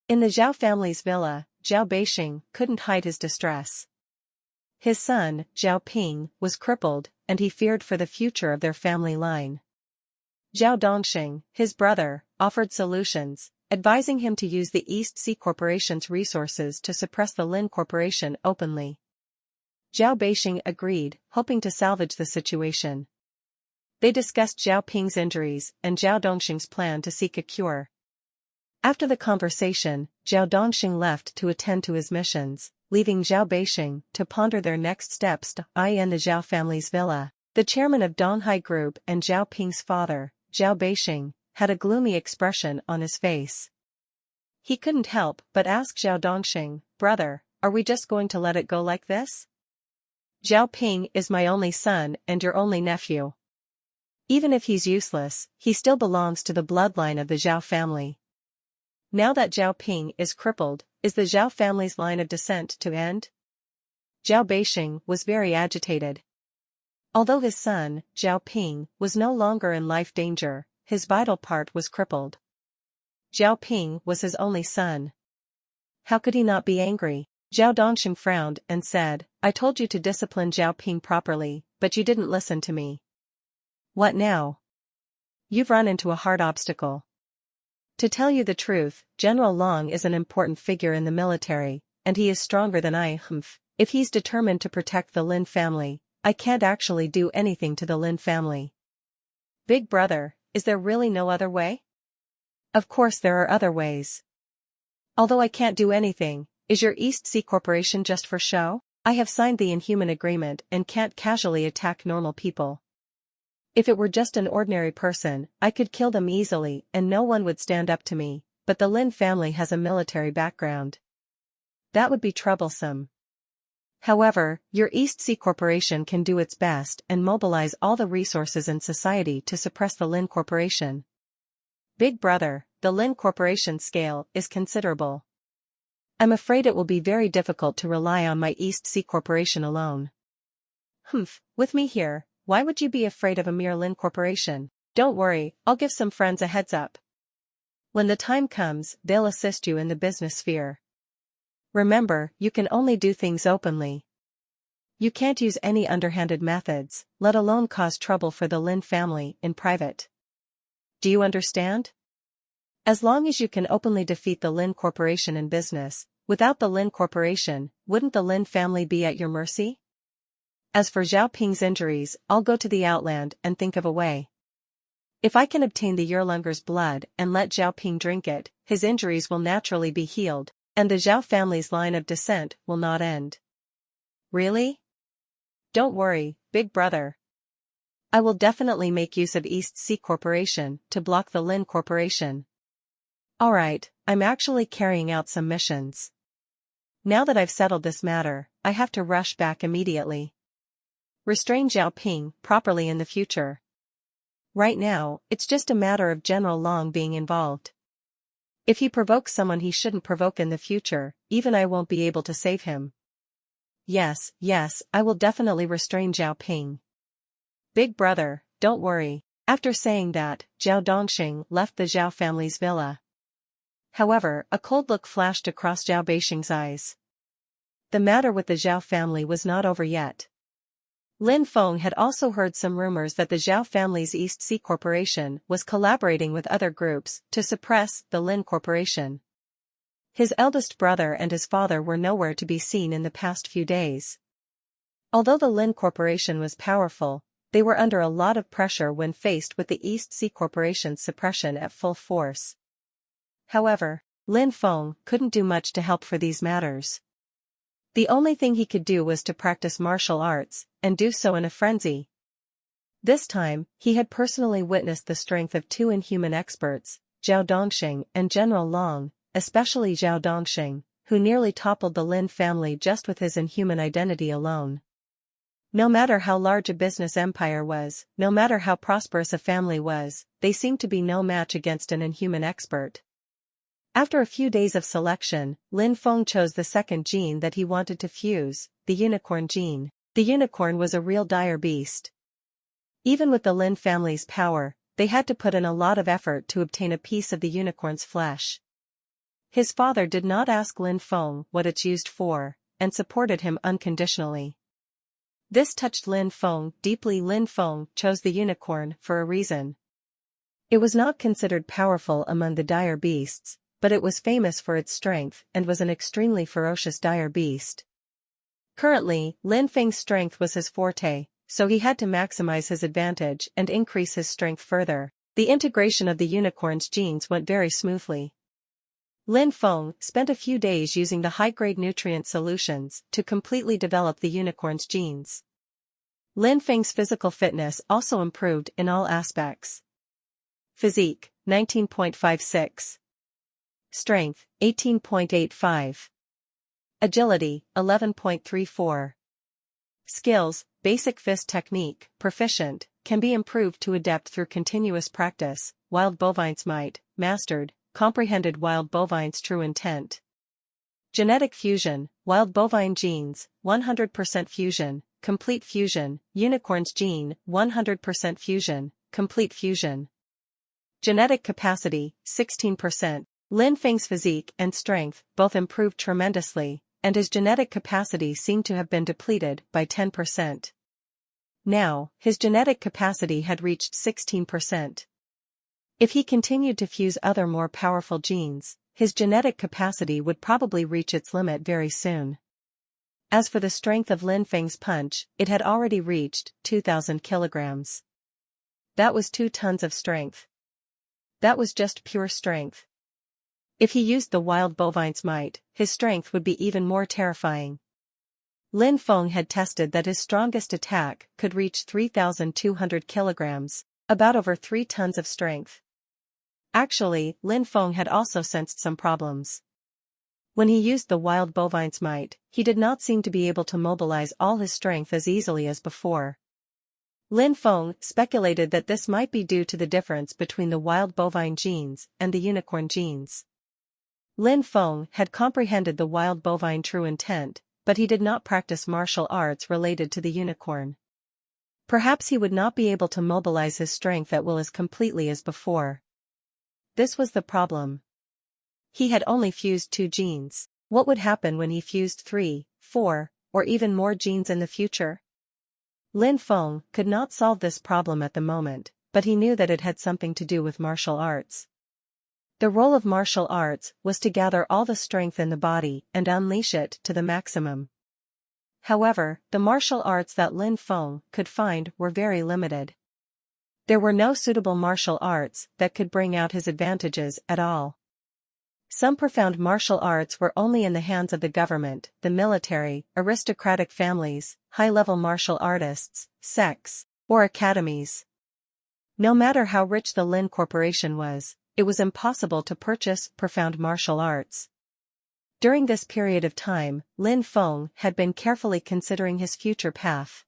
In the Zhao family's villa, Zhao Beixing couldn't hide his distress. His son, Zhao Ping, was crippled, and he feared for the future of their family line. Zhao Dongxing, his brother, offered solutions, advising him to use the East Sea Corporation's resources to suppress the Lin Corporation openly. Zhao Beixing agreed, hoping to salvage the situation. They discussed Zhao Ping's injuries and Zhao Dongxing's plan to seek a cure. After the conversation, Zhao Dongxing left to attend to his missions, leaving Zhao Beixing to ponder their next steps in the Zhao family's villa. The chairman of Donghai Group and Zhao Ping's father, Zhao Beixing, had a gloomy expression on his face. He couldn't help but ask Zhao Dongxing, "Brother, are we just going to let it go like this? Zhao Ping is my only son and your only nephew. Even if he's useless, he still belongs to the bloodline of the Zhao family. Now that Zhao Ping is crippled, is the Zhao family's line of descent to end?" Zhao Beixing was very agitated. Although his son, Zhao Ping, was no longer in life danger, his vital part was crippled. Zhao Ping was his only son. How could he not be angry? Zhao Dongxing frowned and said, "I told you to discipline Zhao Ping properly, but you didn't listen to me. What now? You've run into a hard obstacle." To tell you the truth, General Long is an important figure in the military, and he is stronger than I. If he's determined to protect the Lin family, I can't actually do anything to the Lin family. Big brother, is there really no other way? Of course there are other ways. Although I can't do anything, is your East Sea Corporation just for show? I have signed the Inhuman Agreement and can't casually attack normal people. If it were just an ordinary person, I could kill them easily and no one would stand up to me, but the Lin family has a military background. That would be troublesome. However, your East Sea Corporation can do its best and mobilize all the resources in society to suppress the Lin Corporation. Big brother, the Lin Corporation scale is considerable. I'm afraid it will be very difficult to rely on my East Sea Corporation alone. With me here, why would you be afraid of a mere Lin Corporation? Don't worry, I'll give some friends a heads up. When the time comes, they'll assist you in the business sphere. Remember, you can only do things openly. You can't use any underhanded methods, let alone cause trouble for the Lin family in private. Do you understand? As long as you can openly defeat the Lin Corporation in business, without the Lin Corporation, wouldn't the Lin family be at your mercy? As for Zhao Ping's injuries, I'll go to the outland and think of a way. If I can obtain the Erlunger's blood and let Zhao Ping drink it, his injuries will naturally be healed, and the Zhao family's line of descent will not end. Really? Don't worry, big brother. I will definitely make use of East Sea Corporation to block the Lin Corporation. Alright, I'm actually carrying out some missions. Now that I've settled this matter, I have to rush back immediately. Restrain Zhao Ping properly in the future. Right now, it's just a matter of General Long being involved. If he provokes someone he shouldn't provoke in the future, even I won't be able to save him. Yes, I will definitely restrain Zhao Ping. Big brother, don't worry. After saying that, Zhao Dongxing left the Zhao family's villa. However, a cold look flashed across Zhao Beixing's eyes. The matter with the Zhao family was not over yet. Lin Feng had also heard some rumors that the Zhao family's East Sea Corporation was collaborating with other groups to suppress the Lin Corporation. His eldest brother and his father were nowhere to be seen in the past few days. Although the Lin Corporation was powerful, they were under a lot of pressure when faced with the East Sea Corporation's suppression at full force. However, Lin Feng couldn't do much to help for these matters. The only thing he could do was to practice martial arts, and do so in a frenzy. This time, he had personally witnessed the strength of two inhuman experts, Zhao Dongxing and General Long, especially Zhao Dongxing, who nearly toppled the Lin family just with his inhuman identity alone. No matter how large a business empire was, no matter how prosperous a family was, they seemed to be no match against an inhuman expert. After a few days of selection, Lin Feng chose the second gene that he wanted to fuse, the unicorn gene. The unicorn was a real dire beast. Even with the Lin family's power, they had to put in a lot of effort to obtain a piece of the unicorn's flesh. His father did not ask Lin Feng what it's used for, and supported him unconditionally. This touched Lin Feng deeply. Lin Feng chose the unicorn for a reason. It was not considered powerful among the dire beasts, but it was famous for its strength and was an extremely ferocious dire beast. Currently, Lin Feng's strength was his forte, so he had to maximize his advantage and increase his strength further. The integration of the unicorn's genes went very smoothly. Lin Feng spent a few days using the high-grade nutrient solutions to completely develop the unicorn's genes. Lin Feng's physical fitness also improved in all aspects. Physique, 19.56. Strength, 18.85. Agility, 11.34. Skills, basic fist technique, proficient, can be improved to adept through continuous practice. Wild bovine's might, mastered, comprehended. Wild bovine's true intent. Genetic fusion, wild bovine genes, 100% fusion, complete fusion. Unicorn's gene, 100% fusion, complete fusion. Genetic capacity, 16%. Lin Feng's physique and strength both improved tremendously, and his genetic capacity seemed to have been depleted by 10%. Now, his genetic capacity had reached 16%. If he continued to fuse other more powerful genes, his genetic capacity would probably reach its limit very soon. As for the strength of Lin Feng's punch, it had already reached 2,000 kilograms. That was 2 tons of strength. That was just pure strength. If he used the wild bovine's might, his strength would be even more terrifying. Lin Feng had tested that his strongest attack could reach 3,200 kilograms, about over 3 tons of strength. Actually, Lin Feng had also sensed some problems. When he used the wild bovine's might, he did not seem to be able to mobilize all his strength as easily as before. Lin Feng speculated that this might be due to the difference between the wild bovine genes and the unicorn genes. Lin Feng had comprehended the wild bovine true intent, but he did not practice martial arts related to the unicorn. Perhaps he would not be able to mobilize his strength at will as completely as before. This was the problem. He had only fused 2 genes. What would happen when he fused 3, 4, or even more genes in the future? Lin Feng could not solve this problem at the moment, but he knew that it had something to do with martial arts. The role of martial arts was to gather all the strength in the body and unleash it to the maximum. However, the martial arts that Lin Feng could find were very limited. There were no suitable martial arts that could bring out his advantages at all. Some profound martial arts were only in the hands of the government, the military, aristocratic families, high-level martial artists, sects, or academies. No matter how rich the Lin Corporation was, it was impossible to purchase profound martial arts. During this period of time, Lin Feng had been carefully considering his future path.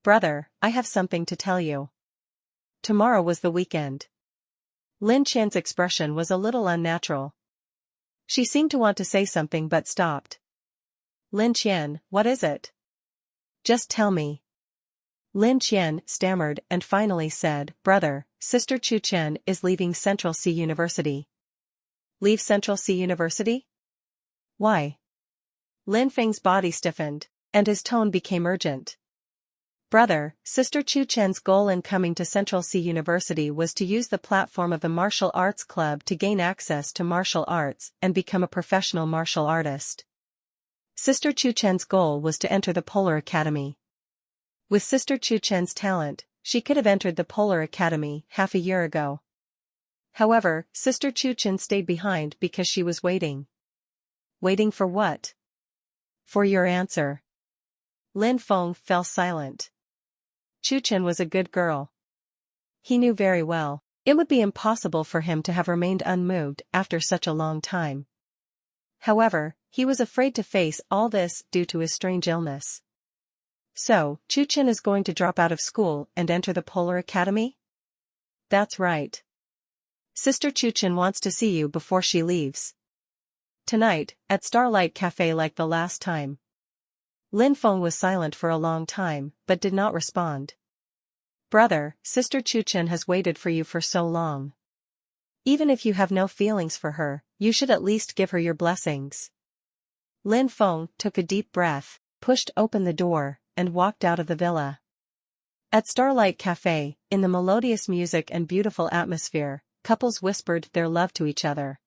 "Brother, I have something to tell you. Tomorrow was the weekend." Lin Qian's expression was a little unnatural. She seemed to want to say something but stopped. "Lin Qian, what is it? Just tell me." Lin Qian stammered and finally said, "Brother, Sister Chu Chen is leaving Central Sea University." "Leave Central Sea University? Why?" Lin Feng's body stiffened, and his tone became urgent. "Brother, Sister Chu Chen's goal in coming to Central Sea University was to use the platform of the martial arts club to gain access to martial arts and become a professional martial artist. Sister Chu Chen's goal was to enter the Polar Academy. With Sister Chu Chen's talent, she could have entered the Polar Academy half a year ago. However, Sister Chu Chen stayed behind because she was waiting." "Waiting for what?" "For your answer." Lin Feng fell silent. Chu Chen was a good girl. He knew very well, it would be impossible for him to have remained unmoved after such a long time. However, he was afraid to face all this due to his strange illness. "So, Chu Chen is going to drop out of school and enter the Polar Academy?" "That's right. Sister Chu Chen wants to see you before she leaves. Tonight, at Starlight Cafe like the last time." Lin Feng was silent for a long time, but did not respond. "Brother, Sister Chu Chen has waited for you for so long. Even if you have no feelings for her, you should at least give her your blessings. Lin Feng took a deep breath, pushed open the door, and walked out of the villa. At Starlight Cafe, in the melodious music and beautiful atmosphere, couples whispered their love to each other.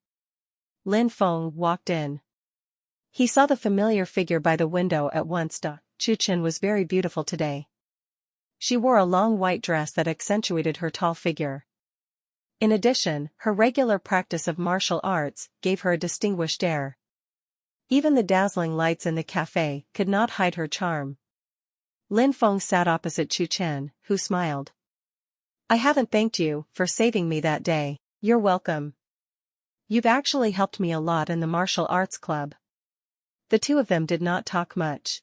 Lin Feng walked in. He saw the familiar figure by the window at once. Chu-Chen was very beautiful today. She wore a long white dress that accentuated her tall figure. In addition, her regular practice of martial arts gave her a distinguished air. Even the dazzling lights in the cafe could not hide her charm. Lin Feng sat opposite Chu-Chen, who smiled. I haven't thanked you for saving me that day. You're welcome. You've actually helped me a lot in the martial arts club. The two of them did not talk much.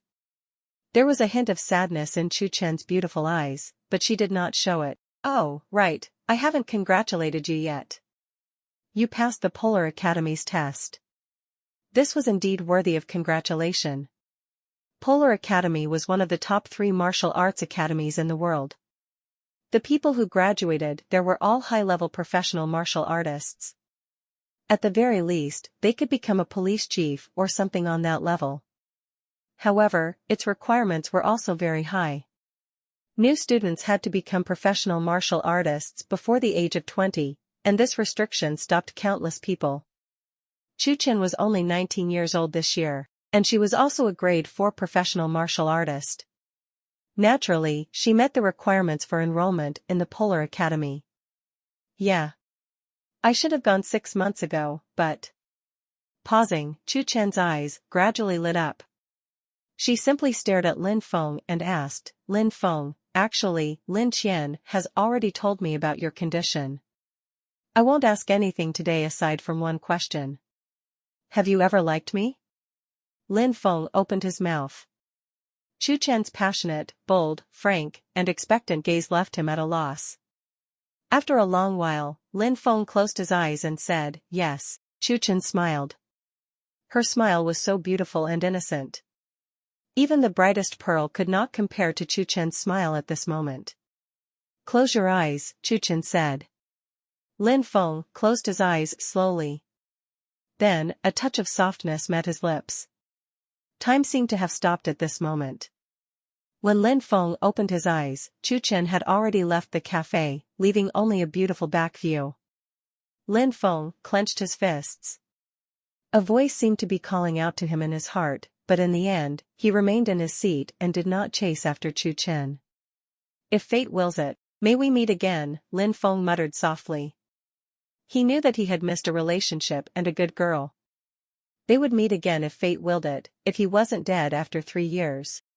There was a hint of sadness in Chu-Chen's beautiful eyes, but she did not show it. Oh, right, I haven't congratulated you yet. You passed the Polar Academy's test. This was indeed worthy of congratulation. Polar Academy was one of the top 3 martial arts academies in the world. The people who graduated there were all high-level professional martial artists. At the very least, they could become a police chief or something on that level. However, its requirements were also very high. New students had to become professional martial artists before the age of 20, and this restriction stopped countless people. Chu-Chen was only 19 years old this year, and she was also a grade 4 professional martial artist. Naturally, she met the requirements for enrollment in the Polar Academy. Yeah. I should have gone 6 months ago, but... Pausing, Chu-Chen's eyes gradually lit up. She simply stared at Lin Feng and asked, Lin Feng, actually, Lin Qian has already told me about your condition. I won't ask anything today aside from one question. Have you ever liked me? Lin Feng opened his mouth. Chu-Chen's passionate, bold, frank, and expectant gaze left him at a loss. After a long while, Lin Feng closed his eyes and said, yes. Chu-Chen smiled. Her smile was so beautiful and innocent. Even the brightest pearl could not compare to Chu-Chen's smile at this moment. Close your eyes, Chu-Chen said. Lin Feng closed his eyes slowly. Then, a touch of softness met his lips. Time seemed to have stopped at this moment. When Lin Feng opened his eyes, Chu-Chen had already left the cafe, leaving only a beautiful back view. Lin Feng clenched his fists. A voice seemed to be calling out to him in his heart, but in the end, he remained in his seat and did not chase after Chu-Chen. If fate wills it, may we meet again, Lin Feng muttered softly. He knew that he had missed a relationship and a good girl. They would meet again if fate willed it, if he wasn't dead after 3 years.